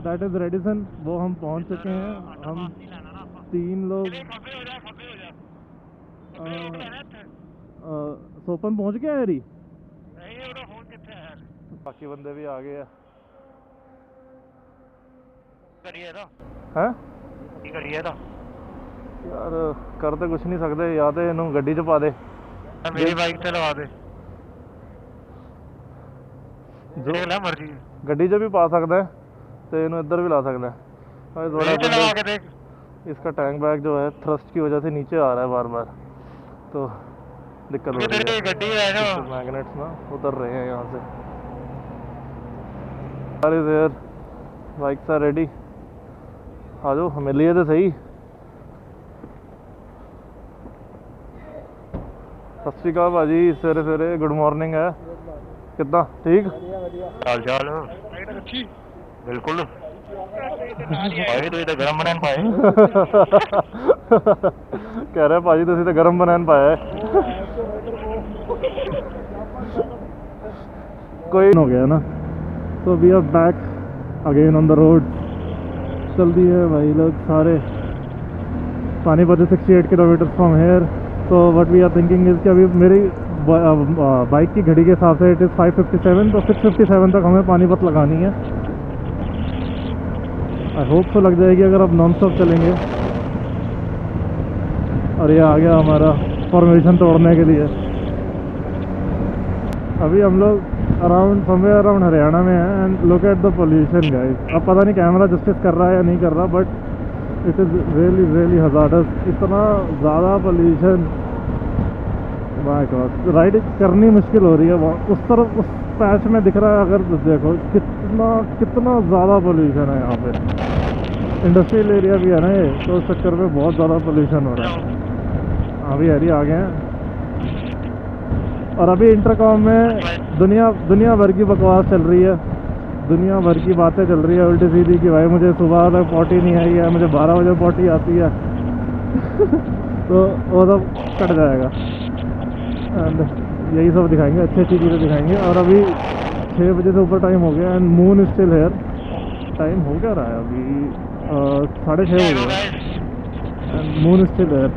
That is Radisson, वो हम पहुंच चुके हैं। हम 3 लोग सोपन पहुंच गया है। बाकी बंदे भी आ गए हैं। यार कर तो कुछ नहीं सकते, या तो इन्हों गड्डी च पा दे, मेरी बाइक से लगा दे जो मर्जी गड्डी च भी पा सकता है, तो इन्हों इधर भी ला सकता है। थोड़ा लगा के देख। इसका टैंक बैग जो है थ्रस्ट की वजह से नीचे आ रहा है बार बार, तो दिक्कत हो रही है। गड्डी है जो मैग्नेट्स ना उतर रहे हैं यहाँ से। अरे देर बाइक्स आर रेडी, आ जाओ हमें लिए तो सही। सत श्री अकाल भाजी, सवेरे सवेरे गुड मॉर्निंग है। कितना ठीक चाल चाल बिल्कुल भाई तो इधर गरम बनाने पाए कह रहे भाजी तुसी तो गरम बनाने पाया है। कोई हो गया ना, तो we are back again on the road. चल दी है भाई लोग सारे। Panipat 68 kilometre from here. तो what we are thinking is कि अभी मेरी बाइक की घड़ी के हिसाब से इट इज़ 5:57, तो 6:57 तक हमें पानीपत लगानी है। आई होप तो लग जाएगी अगर अब नॉन स्टॉप चलेंगे। और ये आ गया हमारा फॉर्मेशन तोड़ने के लिए। अभी हम लोग अराउंड समवेयर अराउंड हरियाणा में है। And look at the pollution guys. अब पता नहीं कैमरा जस्टिस कर रहा है या नहीं कर रहा, but it is really really hazards. इतना ज़्यादा पोल्यूशन, माय गॉड, राइड करनी मुश्किल हो रही है। उस तरफ उस पैच में दिख रहा है, अगर देखो कितना ज़्यादा पोल्यूशन है यहाँ पे। इंडस्ट्रियल एरिया भी है ना ये, तो उस चक्कर में बहुत ज़्यादा पोल्यूशन हो रहा है। अभी हरी आ गए हैं। और अभी इंटरकॉम में दुनिया भर की बकवास चल रही है, दुनिया भर की बातें चल रही है उल्टी सीधी कि भाई मुझे सुबह तक पॉटी नहीं आई है, मुझे 12 बजे पॉटी आती है तो वो सब कट जाएगा। एंड यही सब दिखाएंगे, अच्छी अच्छी चीज़ें दिखाएंगे। और अभी 6 बजे से ऊपर टाइम हो गया and moon is still here. Time हो क्या रहा है अभी 6:30 हो गया and moon is still here.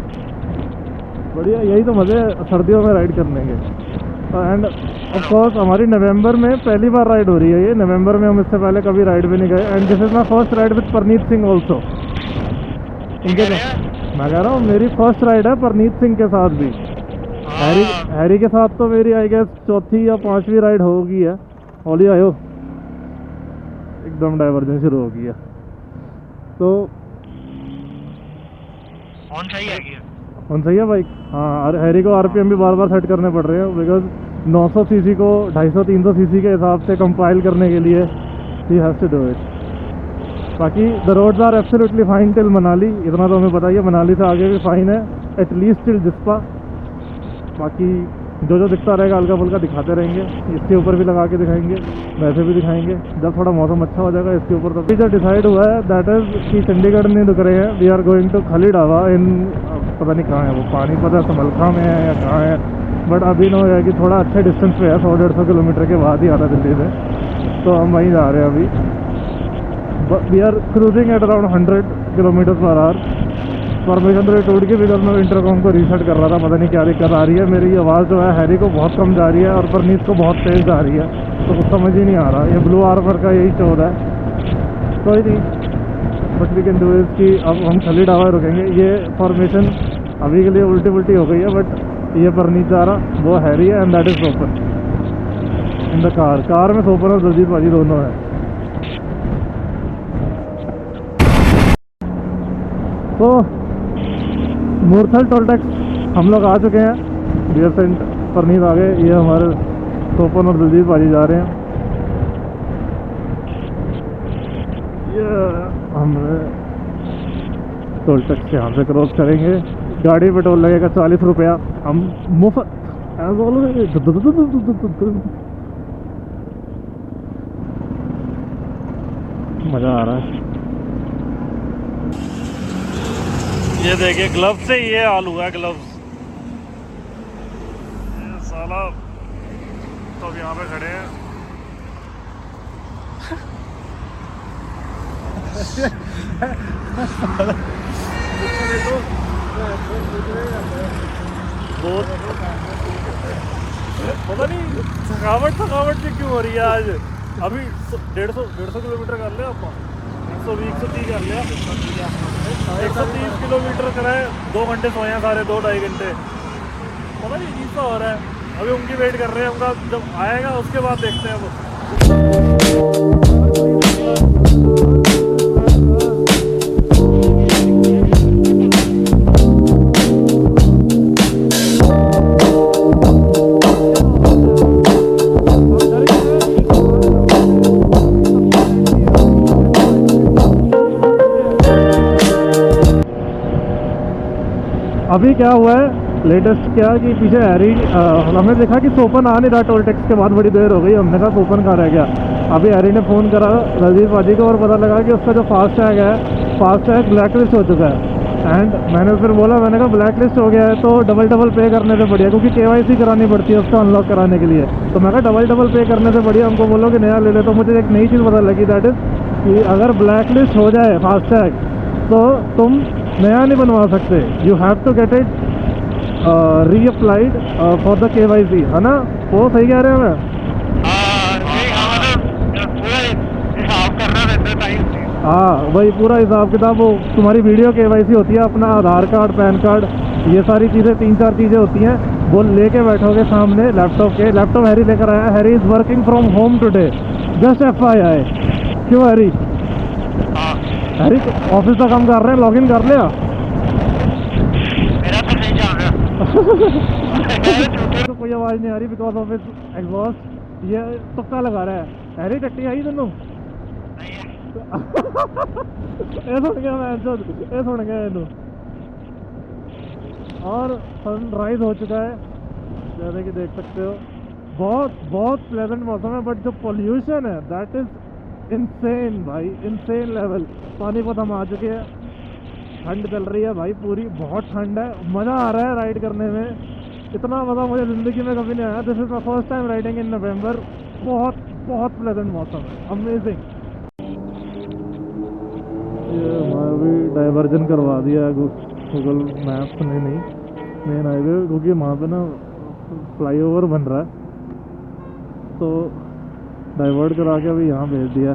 बढ़िया, यही तो मज़े सर्दियों में राइड करने के। एंड ऑफ कोर्स हमारी नवंबर में पहली बार राइड हो रही है ये। नवंबर में हम इससे पहले कभी राइड भी नहीं गए। And this is my first ride with Parneet Singh also. इनके मैं कह रहा हूँ मेरी फर्स्ट राइड है परनीत सिंह के साथ भी। हैरी के साथ तो मेरी आई गेस 4थी या 5वीं राइड होगी है। ओली आयो एकदम डाइवर्जन शुरू हो गई है। तो ऑन सही है बाइक। हाँ, हैरी को आरपीएम भी बार बार सेट करने पड़ रहे हैं, बिकॉज 900 सीसी को 250-300 सीसी के हिसाब से कंपाइल करने के लिए he has to do it. बाकी the roads are absolutely fine till Manali, इतना तो हमें पता ही है। मनाली से आगे भी फाइन है, एटलीस्ट टिल जिस्पा। बाकी जो जो दिखता रहेगा हल्का फुल्का दिखाते रहेंगे। इसके ऊपर भी लगा के दिखाएंगे, वैसे भी दिखाएंगे जब थोड़ा मौसम अच्छा हो जाएगा इसके ऊपर। तो जो डिसाइड हुआ है दैट इज़ कि चंडीगढ़ नहीं रुक रहे हैं, वी आर गोइंग टू खली ढाबा इन, पता नहीं कहाँ है वो, पानीपत है, समलखा में है या कहाँ है, बट अभी ना है कि थोड़ा अच्छे डिस्टेंस पे है, 100-150 किलोमीटर के बाद ही आता दिल्ली से। तो हम वहीं जा रहे हैं अभी। We are cruising at around 100 kilometre per hour. Formation तो टूट के भी मैं इंटरकॉम को रीसेट कर रहा था, पता नहीं क्या दिक्कत आ रही है। मेरी आवाज़ जो है हैरी को बहुत कम जा रही है और परनीत को बहुत तेज़ जा रही है, तो कुछ समझ ही नहीं आ रहा। ये ब्लू आर्मर का यही चोर है। कोई नहीं, but we can do is कि अब हम खली ढाबा रुकेंगे। ये फॉर्मेशन अभी के लिए उल्टी पुल्टी हो गई है, बट ये परनीत जा रहा, वो हैरी है and that is Sopan in the car में। सोपन और दलजीत भाजी दोनों है। तो मूर्थल टोल टैक्स हम लोग आ चुके हैं। डियर सेंट परनीत आ गए, ये हमारे सोपन और दलजीत भाजी जा रहे हैं। ये हम टोल टैक्स यहाँ से क्रॉस करेंगे। गाड़ी पे टोल लगेगा 40 रुपया। हम मुफ्त एज ऑलवेज। मज़ा आ रहा है। ये देखिए ग्लव्स से ये हाल हुआ है, ग्लव्स साला। तो अब यहाँ पे खड़े हैं बहुत पता नहीं थकावट भी क्यों हो रही है आज। अभी 150 किलोमीटर कर लिया आप, 120 कर लिया, 130 किलोमीटर कराए, 2 घंटे सोए हैं सारे, 2-2.5 घंटे। पता नहीं अजीब सा हो रहा है। अभी उनकी वेट कर रहे हैं, उनका जब आएगा उसके बाद देखते हैं वो। अभी क्या हुआ है लेटेस्ट क्या कि पीछे हैरी हमने देखा कि सोपन आ नहीं रहा टोल टैक्स के बाद, बड़ी देर हो गई। हमने कहा सोपन कहाँ रह गया। अभी हैरी ने फ़ोन करा राजीव पाजी को और पता लगा कि उसका जो फास्टैग है, फास्टैग ब्लैक लिस्ट हो चुका है। एंड मैंने फिर बोला, मैंने कहा ब्लैक लिस्ट हो गया है तो डबल पे करने से बढ़िया, क्योंकि KYC करानी पड़ती है उसको अनलॉक कराने के लिए। तो मैं कहा डबल पे करने से बढ़िया हमको बोलो कि नया ले ले। तो मुझे एक नई चीज़ पता लगी, दैट इज़ कि अगर ब्लैक लिस्ट हो जाए फास्टैग तो तुम नया नहीं बनवा सकते। You have to get it reapplied for the KYC, है ना? वो सही कह रहे हैं मैं? हाँ वही पूरा हिसाब किताब। वो तुम्हारी वीडियो KYC होती है, अपना आधार कार्ड, पैन कार्ड, ये सारी चीज़ें 3-4 चीज़ें होती हैं। वो लेके बैठोगे सामने लैपटॉप हैरी लेकर आया। Harry is working from home today, just FYI। क्यों हैरी? हैरी ऑफिस का काम कर रहे हैं, लॉगिन कर लिया? मेरा तो नहीं चल रहा। तो कोई आवाज़ नहीं आ रही बिकॉज ऑफ इट्स एग्जॉस्ट। ये तुक्का लगा रहा है। हैरी टट्टी आई तेनों? ये सुन गया मैं, ये सुन गया इनू। और सनराइज हो चुका है जैसे कि देख सकते हो। बहुत प्लेजेंट मौसम है, बट जो पोल्यूशन है दैट इज इनसेन भाई, इनसेन लेवल। पानीपत हम आ चुके हैं, ठंड चल रही है भाई पूरी, बहुत ठंड है। मज़ा आ रहा है राइड करने में, इतना मज़ा मुझे ज़िंदगी में कभी नहीं आया। This is my first time riding in November. बहुत प्लेजेंट मौसम है, अमेजिंग। ये मैं भी डाइवर्जन करवा दिया है गूगल मैप्स ने, नहीं मेन हाईवे, क्योंकि वहाँ पे ना फ्लाईओवर बन रहा है तो डाइवर्ट करा के अभी यहाँ भेज दिया।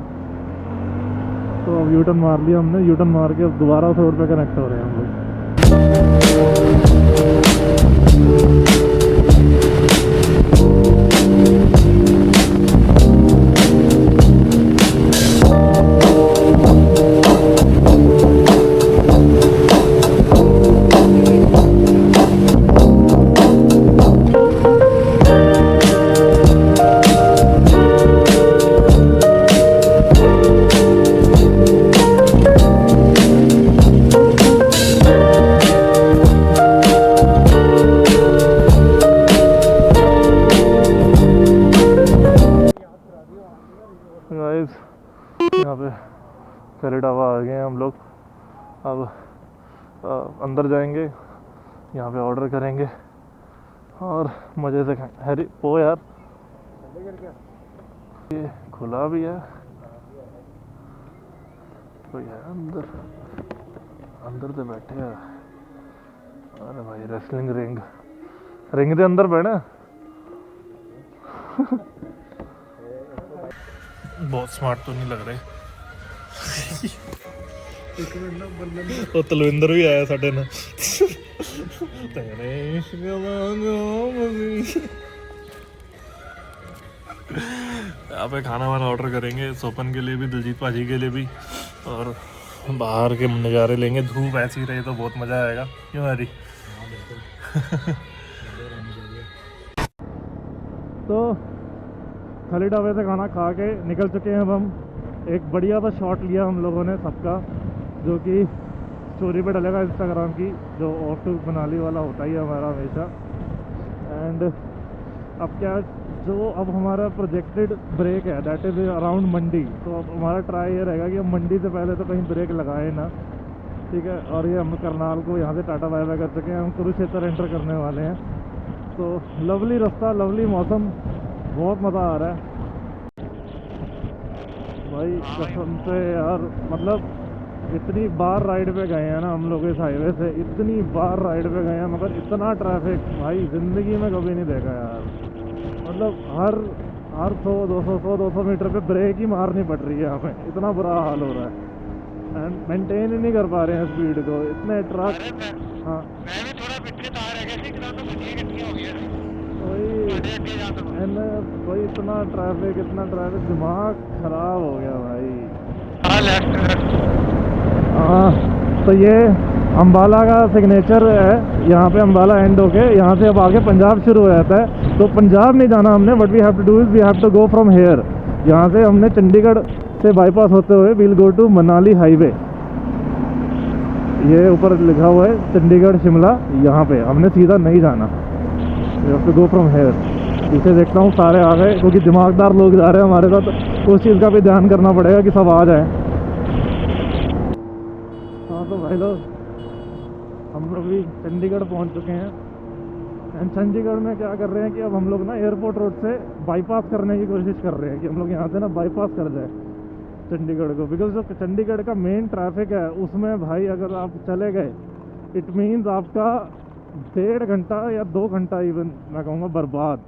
तो अब यूटर्न मार लिया हमने, यूटर्न मार के अब दोबारा उस रोड पे कनेक्ट हो रहे हैं हम लोग। यहाँ पे फेरिडावा आ गए हैं हम लोग। अब अंदर जाएंगे, यहाँ पे ऑर्डर करेंगे और मज़े से खाएंगे। हैरी ओ यार, ये खुला भी है, कोई है अंदर तो बैठे हैं। अरे भाई रेसलिंग रिंग के अंदर बैठे। बहुत स्मार्ट तो नहीं लग रहे। तो तलविंदर भी आया साढ़े ना। यहाँ पे खाना वाना ऑर्डर करेंगे, सोपन के लिए भी, दिलजीत पाजी के लिए भी, और बाहर के नज़ारे लेंगे। धूप ऐसी रही तो बहुत मज़ा आएगा, क्यों हरी? तो खाली ढाबे से खाना खा के निकल चुके हैं अब हम। एक बढ़िया सा शॉट लिया हम लोगों ने सबका, जो कि स्टोरी पे डलेगा इंस्टाग्राम की, जो ऑफ टू मनाली वाला होता ही है हमारा हमेशा। एंड अब क्या, जो अब हमारा प्रोजेक्टेड ब्रेक है दैट इज़ अराउंड मंडी। तो अब हमारा ट्राई ये रहेगा कि हम मंडी से पहले तो कहीं ब्रेक लगाए ना, ठीक है। और ये हम करनाल को यहाँ से टाटा बाय बाय कर चुके हैं, हम कुरुक्षेत्र एंटर करने वाले हैं। तो लवली रास्ता, लवली मौसम, बहुत मज़ा आ रहा है भाई कसम से यार, मतलब इतनी बार राइड पे गए हैं ना हम लोग इस हाईवे से, इतनी बार राइड पे गए हैं, मगर इतना ट्रैफिक भाई ज़िंदगी में कभी नहीं देखा यार। मतलब हर हर 100 200 मीटर पे ब्रेक ही मारनी पड़ रही है हमें, इतना बुरा हाल हो रहा है। एंड मेंटेन ही नहीं कर पा रहे हैं स्पीड को, इतने ट्रक। हाँ मैं भी थोड़ा पीछे था रह गया थी, एकदम तो बच्ची कितनी हो गई वही कोई इतना ट्रैफिक, दिमाग खराब हो गया भाई। हाँ लेफ्ट। हाँ तो ये अम्बाला का सिग्नेचर है, यहाँ पे अम्बाला एंड होके यहाँ से अब आगे पंजाब शुरू हो जाता है। तो पंजाब नहीं जाना हमने, but we have to do is we have to go from here. यहाँ से हमने चंडीगढ़ से बाईपास होते हुए we'll go to Manali highway. ये ऊपर लिखा हुआ है चंडीगढ़ शिमला, यहाँ पे हमने सीधा नहीं जाना, we have to go from here. पीछे देखता हूँ सारे आ गए, क्योंकि दिमागदार लोग जा रहे हैं हमारे साथ, तो उस चीज़ का भी ध्यान करना पड़ेगा कि सब आ जाए। हाँ तो भाई लोग हम लोग भी चंडीगढ़ पहुंच चुके हैं। एंड चंडीगढ़ में क्या कर रहे हैं कि अब हम लोग ना एयरपोर्ट रोड से बाईपास करने की कोशिश कर रहे हैं कि हम लोग यहाँ से ना बाईपास कर जाए चंडीगढ़ को। बिकॉज जो चंडीगढ़ का मेन ट्रैफिक है उसमें भाई अगर आप चले गए, इट मीन्स आपका 1.5 घंटा या 2 घंटा इवन मैं कहूँगा बर्बाद,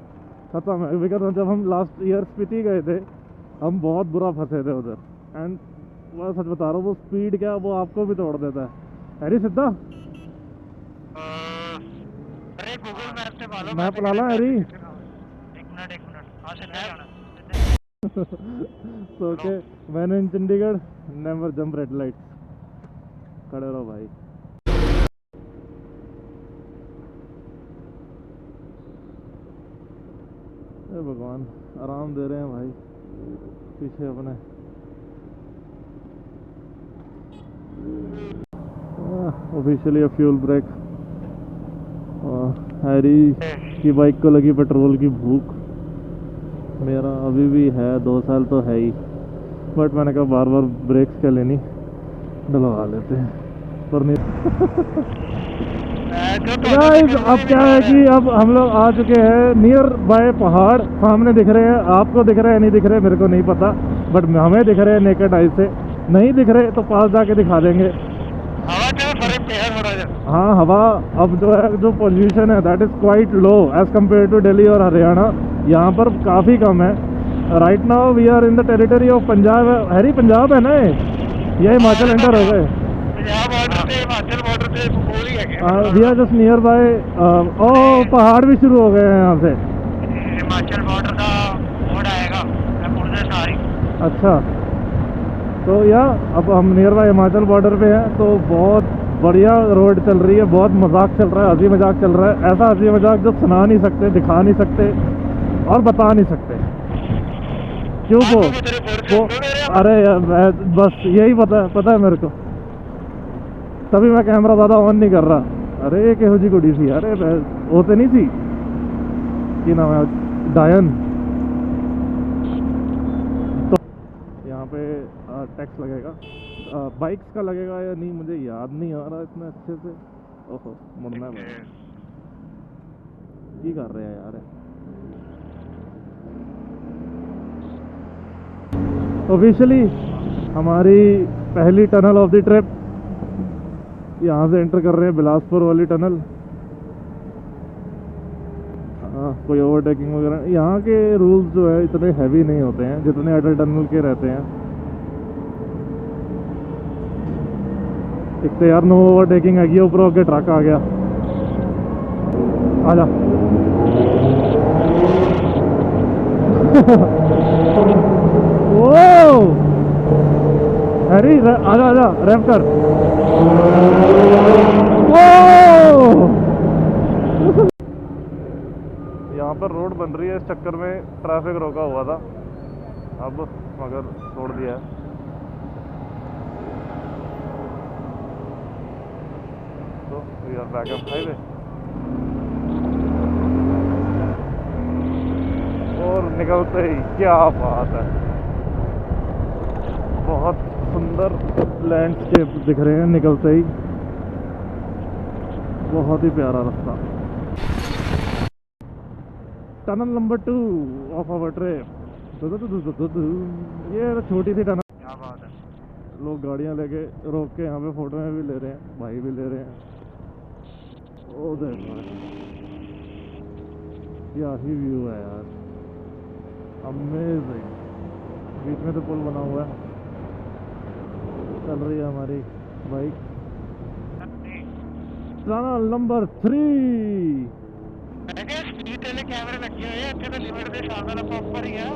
खत्म है। बिकॉज जब हम लास्ट ईयर स्पीति गए थे, हम बहुत बुरा फंसे थे उधर। एंड मैं सच बता रहा हूँ, वो स्पीड क्या वो आपको भी तोड़ देता है। हैरी सीधा अरे गूगल मैप से मालूम मैप ला ला हैरी। एक मिनट हाँ से नहीं जाना। So okay, when in Chandigarh never jump red lights, खड़े रहो भाई। ए भगवान, आराम दे रहे हैं भाई पीछे अपने। Officially a fuel break. Harry की बाइक को लगी पेट्रोल की भूख, मेरा अभी भी है, 2 साल तो है ही, बट मैंने कहा बार बार ब्रेक्स क्या लेनी, डलवा लेते हैं। पर नहीं गाइस, अब क्या है कि अब हम लोग आ चुके हैं नियर बाय पहाड़, सामने दिख रहे हैं। आपको दिख रहे हैं नहीं दिख रहे मेरे को नहीं पता, बट हमें दिख रहे हैं नेकेड आई से। नहीं दिख रहे तो पास जाके दिखा देंगे। हवा जो फर्क पे है थोड़ा सा। हाँ हवा अब जो है, जो पोल्यूशन है that is quite low as compare to Delhi और हरियाणा, यहाँ पर काफ़ी कम है। Right now we are in the territory of Punjab. Harry Punjab है ना ये हिमाचल एंटर हो गए। पंजाब बॉर्डर से हिमाचल बॉर्डर से बोल ही है। We are just nearby. ओ पहाड़ भी शुरू हो गए हैं यहाँ से। हिमाचल बॉर्डर का बोर्ड आएगा पुणे सारी। अच्छा तो अब हम नियर बाय हिमाचल बॉर्डर पे हैं, तो बहुत बढ़िया रोड चल रही है, बहुत मजाक चल रहा है, हंसी मजाक चल रहा है। ऐसा हंसी मजाक जो सुना नहीं सकते, दिखा नहीं सकते और बता नहीं सकते। क्यों वो अरे यार बस यही पता है मेरे को, तभी मैं कैमरा ज़्यादा ऑन नहीं कर रहा। अरे एक एहो जी कुड़ी सी, अरे होते नहीं सी कि नाम है डायन। तो यहाँ पे टैक्स लगेगा, बाइक्स का लगेगा या नहीं मुझे याद नहीं आ रहा इतना अच्छे से। ओहो मुड़ना है, की कर रहे हैं यार। ऑफिशियली हमारी पहली टनल ऑफ द ट्रिप, यहाँ से एंटर कर रहे हैं बिलासपुर वाली टनल। कोई ओवरटेकिंग वगैरह, यहाँ के रूल्स जो है इतने हैवी नहीं होते हैं जितने अटल टनल के रहते हैं। एक तो यार नो ओवरटेकिंग है, ऊपर होके ट्रक आ गया। आजा ओ हैरी आजा रैप कर। यहाँ पर रोड बन रही है, इस चक्कर में ट्रैफिक रोका हुआ था, अब मगर छोड़ दिया है। तो we are back on highway और निकलते ही क्या बात है, बहुत सुंदर लैंडस्केप दिख रहे हैं निकलते ही, बहुत ही प्यारा रास्ता। Tunnel number 2 of our trip. ये छोटी सी टनल लोग गाड़ियाँ लेके रोक के यहाँ पे फ़ोटो में भी ले रहे हैं, भाई भी ले रहे हैं। ओ देखो क्या ही व्यू है यार, अमेजिंग। बीच में तो पुल बना हुआ है, चल रही है हमारी बाइक। चैनल नंबर 3 कैमरे लगे हुए हैं, तो लिमिट के सामने ऊपर ही है।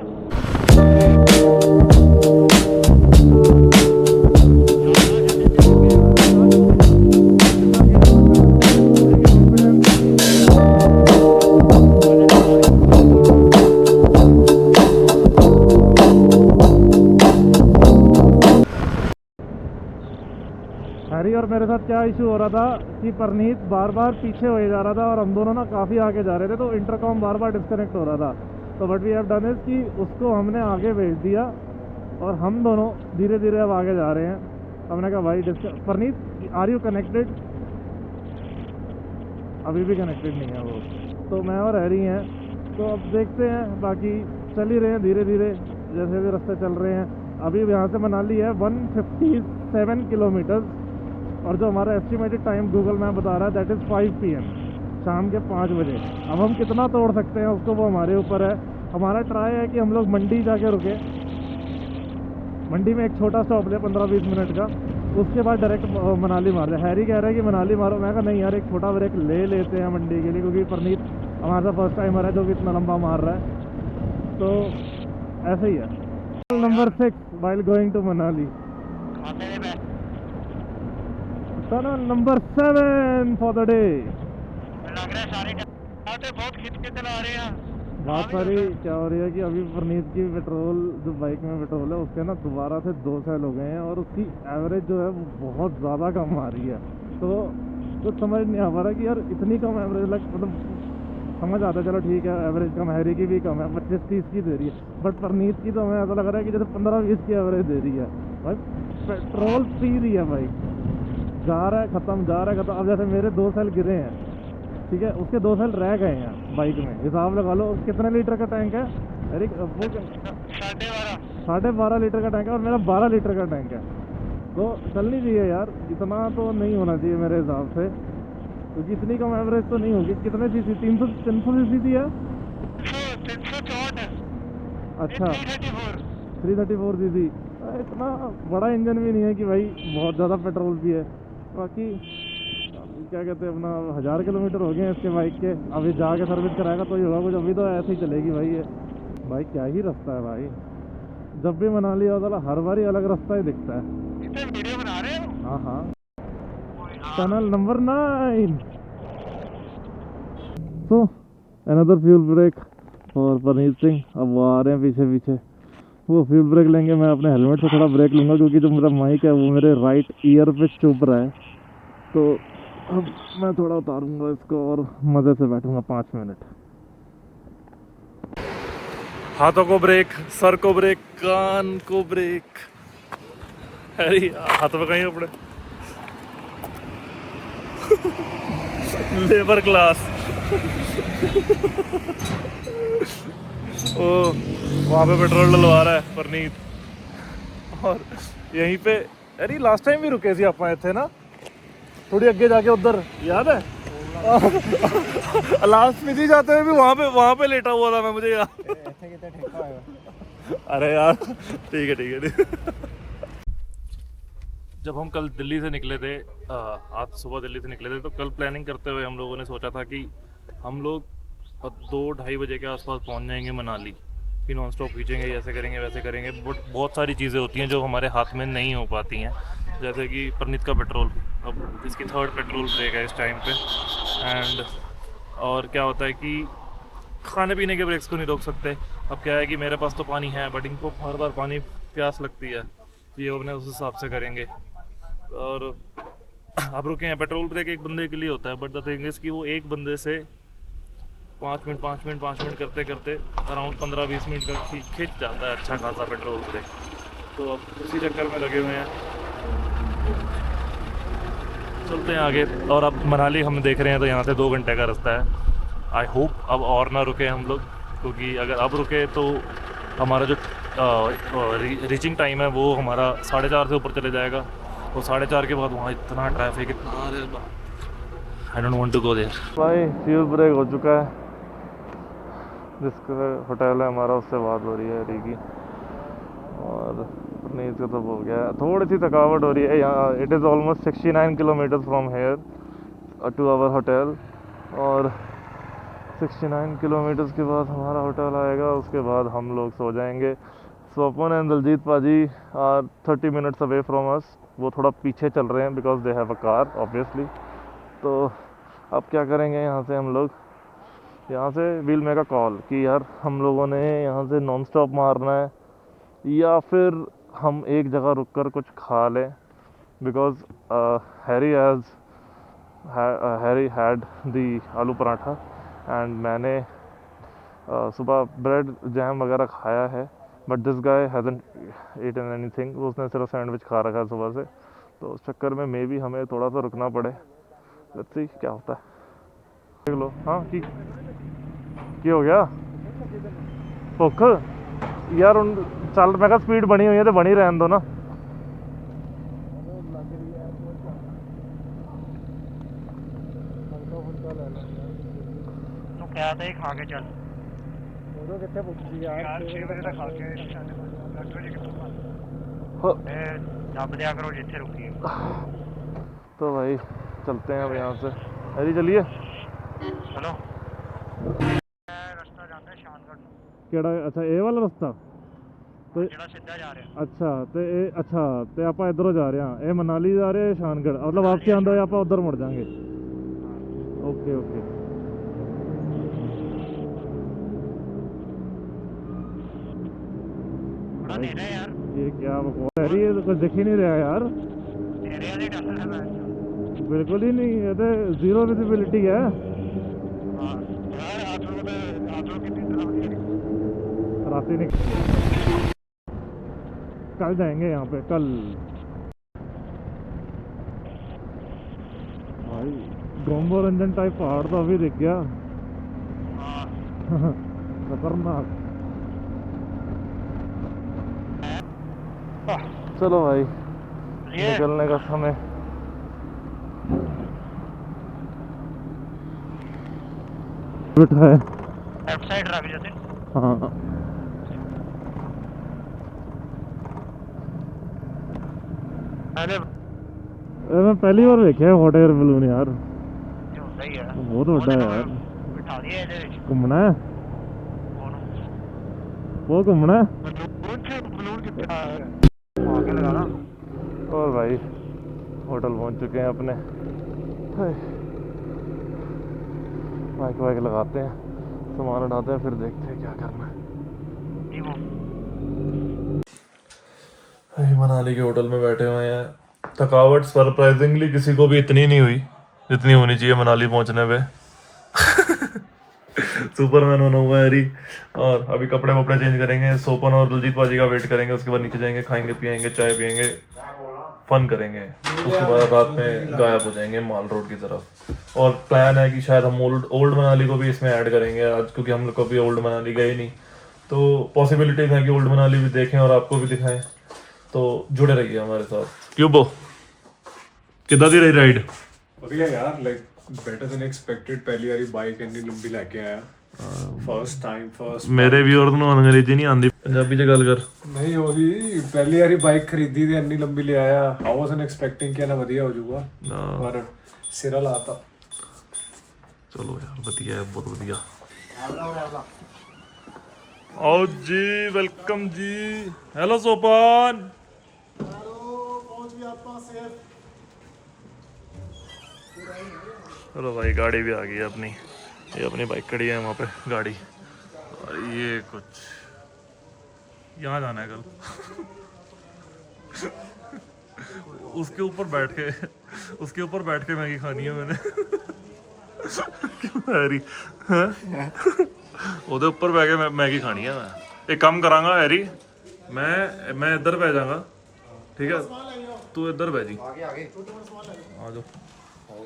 हैरी और मेरे साथ क्या इशू हो रहा था कि परनीत बार बार पीछे हो जा रहा था और हम दोनों ना काफ़ी आगे जा रहे थे, तो इंटरकॉम बार बार डिस्कनेक्ट हो रहा था। तो what we have done is कि उसको हमने आगे भेज दिया और हम दोनों धीरे धीरे अब आगे जा रहे हैं। हमने कहा भाई परनीत आर यू कनेक्टेड? अभी भी कनेक्टेड नहीं है वो, तो मैं और हैरी हैं। तो अब देखते हैं, बाकी चल ही रहे हैं धीरे धीरे जैसे भी रास्ते चल रहे हैं। अभी यहाँ से मनाली है 157 किलोमीटर और जो हमारा एस्टिमेटेड टाइम गूगल मैप बता रहा है दैट इज़ 5 PM, शाम के 5 बजे। अब हम कितना तोड़ सकते हैं उसको, वो हमारे ऊपर है। हमारा ट्राई है कि हम लोग मंडी जाके रुके, मंडी में एक छोटा स्टॉप ले 15-20 मिनट का, उसके बाद डायरेक्ट मनाली मार जाए। हैरी कह रहा है कि मनाली मारो, मैं कहा नहीं यार, एक छोटा ब्रेक ले लेते हैं मंडी के लिए, क्योंकि परनीत हमारे साथ फर्स्ट टाइमर है जो कि इतना लंबा मार रहा है, तो ऐसे ही है। Number 6 while going to Manali. Tunnel number 7 for the day. लग रहा है सारे बहुत खिंच के चला रहे हैं। बात सारी क्या हो रही है कि अभी परनीत की पेट्रोल, जो बाइक में पेट्रोल है उसके ना दोबारा से 2 सेल हो गए हैं और उसकी एवरेज जो है वो बहुत ज़्यादा कम आ रही है। तो कुछ समझ नहीं आ पा रहा कि यार इतनी कम एवरेज, मतलब समझ आता है चलो ठीक है एवरेज कम, हैरी की भी कम है, 25-30 की दे रही है, बट परनीत की तो हमें ऐसा लग रहा है कि जैसे 15-20 की एवरेज दे रही है। भाई पेट्रोल पी रही है बाइक, जा रहा है ख़त्म, जा रहा है ख़त्म। अब जैसे मेरे 2 सेल गिरे हैं, ठीक है, उसके 2 सेल रह गए हैं बाइक में। हिसाब लगा लो कितने लीटर का टैंक है अरे, वो 12.5 लीटर का टैंक है और मेरा 12 लीटर का टैंक है। तो चलनी चाहिए यार, इतना तो नहीं होना चाहिए मेरे हिसाब से, क्योंकि इतनी कम एवरेज तो नहीं होगी। कितने सीसी? 300 सीसी दी है। 364 है। अच्छा 334 सीसी, इतना बड़ा इंजन भी नहीं है कि भाई बहुत ज़्यादा पेट्रोल भी है। बाकी क्या कहते हैं, अपना 1000 किलोमीटर हो गए हैं इसके बाइक के। अभी जाके सर्विस कराएगा तो ही होगा कुछ, अभी तो ऐसे ही चलेगी भाई ये बाइक। क्या ही रास्ता है भाई, जब भी मनाली होता है हर बार ही अलग रास्ता ही दिखता है। वीडियो बना रहे हो? हाँ हाँ। Tunnel number 9। तो अनदर फ्यूल ब्रेक और परनीत सिंह अब वो आ रहे हैं पीछे पीछे। वो फ्यूल ब्रेक लेंगे, मैं अपने हेलमेट से थोड़ा ब्रेक लूँगा क्योंकि जो मेरा माइक है वो मेरे राइट ईयर पे चुभ रहा है। तो अब मैं थोड़ा उतारूंगा इसको और मज़े से बैठूंगा 5 मिनट। हाथों को ब्रेक, सर को ब्रेक, कान को ब्रेक। अरे हाथों पे कहीं कपड़े लेबर क्लास। ओ वहाँ पे पेट्रोल डलवा रहा है परनीत और यहीं पे। अरे लास्ट टाइम भी रुके थे आप थे ना, थोड़ी आगे जाके उधर, याद है? लास्ट में जाते हुए भी वहाँ पे लेटा हुआ था मैं, मुझे याद। अरे यार ठीक है। जब हम कल दिल्ली से निकले थे, आज सुबह दिल्ली से निकले थे, तो कल प्लानिंग करते हुए हम लोगों ने सोचा था कि हम लोग 2-2:30 बजे के आसपास पहुँच जाएंगे मनाली, फिर नॉन स्टॉप खींचेंगे, ऐसे करेंगे वैसे करेंगे। बट बहुत सारी चीज़ें होती हैं जो हमारे हाथ में नहीं हो पाती हैं, जैसे कि परनीत का पेट्रोल। अब इसकी 3rd पेट्रोल ब्रेक है इस टाइम पे। एंड और क्या होता है कि खाने पीने के ब्रेक्स को नहीं रोक सकते। अब क्या है कि मेरे पास तो पानी है, बट इनको हर बार पानी प्यास लगती है, तो ये अपने उस हिसाब से करेंगे। और अब रुके हैं, पेट्रोल ब्रेक एक बंदे के लिए होता है, बट द थिंग इज़ कि वो एक बंदे से 5 मिनट करते करते अराउंड 15-20 मिनट का खींच जाता है अच्छा खासा पेट्रोल ब्रेक। तो अब उसी चक्कर में लगे हुए हैं, चलते हैं आगे। और अब मनाली हम देख रहे हैं तो यहाँ से 2 घंटे का रास्ता है। आई होप अब और ना रुके हम लोग, क्योंकि अगर अब रुके तो हमारा जो रीचिंग टाइम है वो हमारा 4:30 से ऊपर चले जाएगा, तो 4:30 के बाद वहाँ इतना ट्रैफिक, इतना I don't want to go there. भाई फ्यूल ब्रेक हो चुका है, जिसका होटल है हमारा उससे बात हो रही है हरी की, और नींद का तो हो गया है, थोड़ी सी थकावट हो रही है यहाँ। It is almost 69 kilometre from here to our hotel, और 69 किलोमीटर्स के बाद हमारा होटल आएगा, उसके बाद हम लोग सो जाएंगे। स्वपन and Daljeet paaji are 30 minutes away from us, वो थोड़ा पीछे चल रहे हैं because they have a car obviously. तो अब क्या करेंगे यहाँ से हम लोग, यहाँ से वील मेक अ कॉल कि यार हम लोगों ने यहाँ से नॉन स्टॉप मारना है या फिर हम एक जगह रुक कर कुछ खा लें, बिकॉज हैरी हैड दी आलू पराठा एंड मैंने सुबह ब्रेड जैम वगैरह खाया है, but this guy hasn't eaten anything, उसने सिर्फ सैंडविच खा रखा है सुबह से। तो उस चक्कर में मे भी हमें थोड़ा सा रुकना पड़े, लेट्स सी क्या होता है। देख लो हाँ की हो गया भुख यार, उन चल मैं कहा स्पीड बनी हुई है तो बनी रहने दो ना। क्या था खा के चल कितने भुखी यार 6 बजे तक खा के दब दिया करो जिथे रुकी है। तो भाई चलते हैं अब यहाँ से, अरे चलिए चलो। रास्ता जाता है शानगढ़ केड़ा, अच्छा ये वाला रास्ता तो ਜਿਹੜਾ ਸਿੱਧਾ ਜਾ ਰਿਹਾ। अच्छा ਤੇ ਆਪਾਂ ਇਧਰੋਂ ਜਾ ਰਹੇ ਹਾਂ, ਇਹ ਮਨਾਲੀ ਜਾ ਰਹੇ ਸ਼ਾਨਗढ़, मतलब ਵਾਪਸੀ ਆਉਂਦੇ ਹੋਏ ਆਪਾਂ ਉਧਰ ਮੁੜ ਜਾਾਂਗੇ। ओके ओके बड़ा नेरा है यार, ये क्या बकवास है ये, तो कुछ दिख ही नहीं रहा यार, नेरे वाली डर है मैं। बिल्कुल ही नहीं, ये तो जीरो विजिबिलिटी है। हां यार आटो कितनी तरह रास्ते निकल, कल जाएंगे यहाँ पे, कल भाई गोम्बो रंजन टाइप पहाड़ तो अभी दिख गया। खतरनाक। चलो भाई निकलने का समय। है लेफ्ट साइड रख जैसे। हाँ अरे मैं पहली बार देखा हॉट एयर बलून यार, ਹੁੰਦਾ ਹੀ ਹੈ बहुत ਵੱਡਾ है यार। ਬਿਠਾ ਦਿਆ ਇਹਦੇ ਵਿੱਚ घूमना है वो, घूमना है। बलून कितना आगे लगाना। और भाई होटल पहुंच चुके हैं अपने, माइक वाइक लगाते हैं, सामान उठाते हैं, फिर देखते हैं क्या करना है। मनाली के होटल में बैठे हुए हैं, थकावट सरप्राइजिंगली किसी को भी इतनी नहीं हुई जितनी होनी चाहिए मनाली पहुंचने पे। सुपरमैन होना हुआ है हरी, और अभी कपड़े वपड़े चेंज करेंगे, सोपन और दलजीत पाजी का वेट करेंगे, उसके बाद नीचे जाएंगे, खाएंगे पिएंगे, चाय पिएंगे, फन करेंगे, उसके बाद रात में गायब हो जाएंगे माल रोड की तरफ। और प्लान है कि शायद हम ओल्ड मनाली को भी इसमें ऐड करेंगे आज, क्योंकि हम लोग कभी ओल्ड मनाली गए नहीं, तो पॉसिबिलिटीज है कि ओल्ड मनाली भी देखें और आपको भी दिखाएं, तो जुड़े रहिए हमारे साथ। क्यों बो कितना दी रही राइड? बढ़िया यार, लाइक बेटर देन एक्सपेक्टेड। पहली बारी बाइक इतनी लंबी लेके आया, फर्स्ट टाइम फर्स्ट। मेरे व्यूअर ਨੂੰ ਅੰਗਰੇਜ਼ੀ ਨਹੀਂ ਆਉਂਦੀ, ਪੰਜਾਬੀ 'ਚ ਗੱਲ ਕਰ। नहीं होगी, पहली बारी बाइक खरीदी थी, इतनी लंबी ले आया। आई वाजंट एक्सपेक्टिंग कि ना ਵਧੀਆ हो जाऊगा, पर सिरा लाता। ਚਲੋ ਯਾਰ ਵਧੀਆ ਹੈ, ਬਹੁਤ ਵਧੀਆ। आओ जी, वेलकम जी। हेलो सोपान। चलो भाई गाड़ी भी आ गई है अपनी, ये अपनी बाइक खड़ी है वहाँ पे गाड़ी, और ये कुछ यहाँ जाना है कल। उसके ऊपर बैठ के मैगी खानी है मैंने। क्यों हैरी ਉਹਦੇ ਉੱਪਰ ਬੈ ਕੇ ਮੈਗੀ ਖਾਣੀ ਆ ਮੈਂ। एक काम करांगा हैरी, मैं इधर बह जाऊंगा, ठीक है, तू इधर बह जी। आ जाओ Let's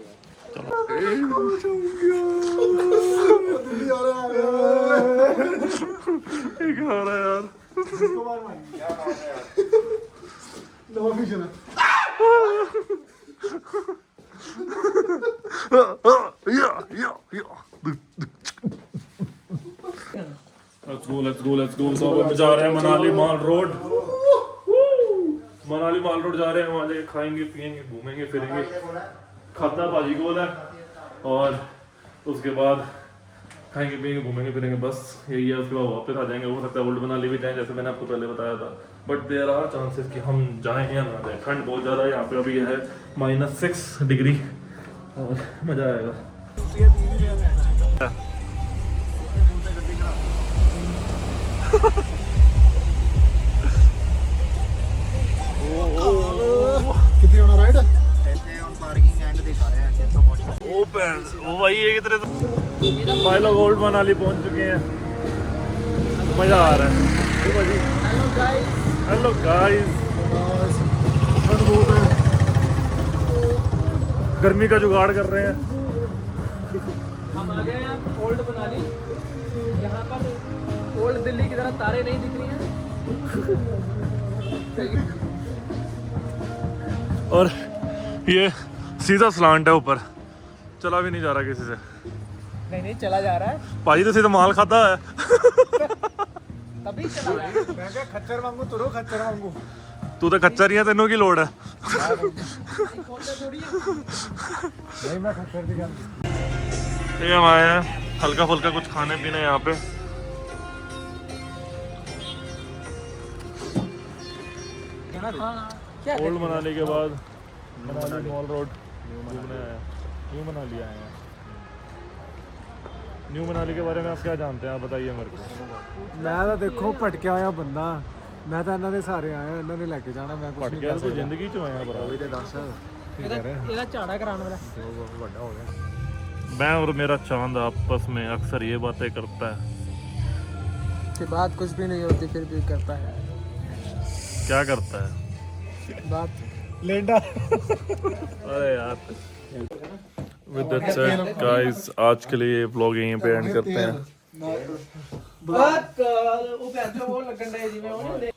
go. So अब हम जा रहे हैं मनाली माल रोड जा रहे हैं। वहाँ जाके खाएंगे पियेंगे घूमेंगे फिरेंगे। खाता भाजी गोल है और उसके बाद खाएंगे पियेंगे घूमेंगे फिरेंगे, बस यही है। उसके बाद वापस आ जाएंगे। हो सकता है ओल्ड मनाली भी जाएं, जैसे मैंने आपको पहले बताया था, बट देयर आर चांसेस कि हम जाएं या ना जाएं। ठंड बहुत ज़्यादा है यहाँ पे, अभी है -6 डिग्री और मज़ा आएगा। कितनी होना राइड ओ भाई ये कितने भाई लोग ओल्ड मनाली पहुंच चुके हैं, मजा आ रहा है। हेलो गाइस, गर्मी का जुगाड़ कर रहे हैं। हम आ गए हैं ओल्ड मनाली। यहाँ पर ओल्ड दिल्ली की तरह तारे नहीं दिख रही हैं। और ये सीधा स्लांट है, ऊपर चला भी नहीं जा रहा किसी से। नहीं चला जा रहा है, भाजी तो सीधा माल खाता है। तभी चला जा रहा है। मैं क्या खच्चर मांगू तुरो खच्चर मांगू तू तो खच्चर ही है, तेनों की लोड़ है। नहीं मैं खच्चर दिखा ये हम आए हैं हल्का फुल्का कुछ खाने पीने यहाँ पे। क्या ओल्ड मनाली के बाद मनाली मॉल रोड घूमने आए हैं। न्यू मनाली आए हैं। न्यू मनाली के बारे में आप क्या जानते हैं, आप बताइए मेरे को। मैं तो देखो भटकिया होया बंदा, मैं तो इन्होंने सारे आया, इन्होंने लेके जाना, मैं कुछ पट नहीं गया कर तो सकता। जिंदगी चो आया बरा। ਇਹਦਾ ਝਾੜਾ ਕਰਾਉਣ ਵਾਲਾ बड़ा हो गया। मैं और मेरा चांद आपस में अक्सर ये बातें करता है। कि बात कुछ भी नहीं होती फिर भी करता है क्या करता है? बात। लेंडा अरे यार विद दैट सेड गाइस, आज के लिए व्लॉग यहीं पे एंड करते हैं। बात वो पैसे वो लगन रहे जिਵੇਂ ਉਹਨੇ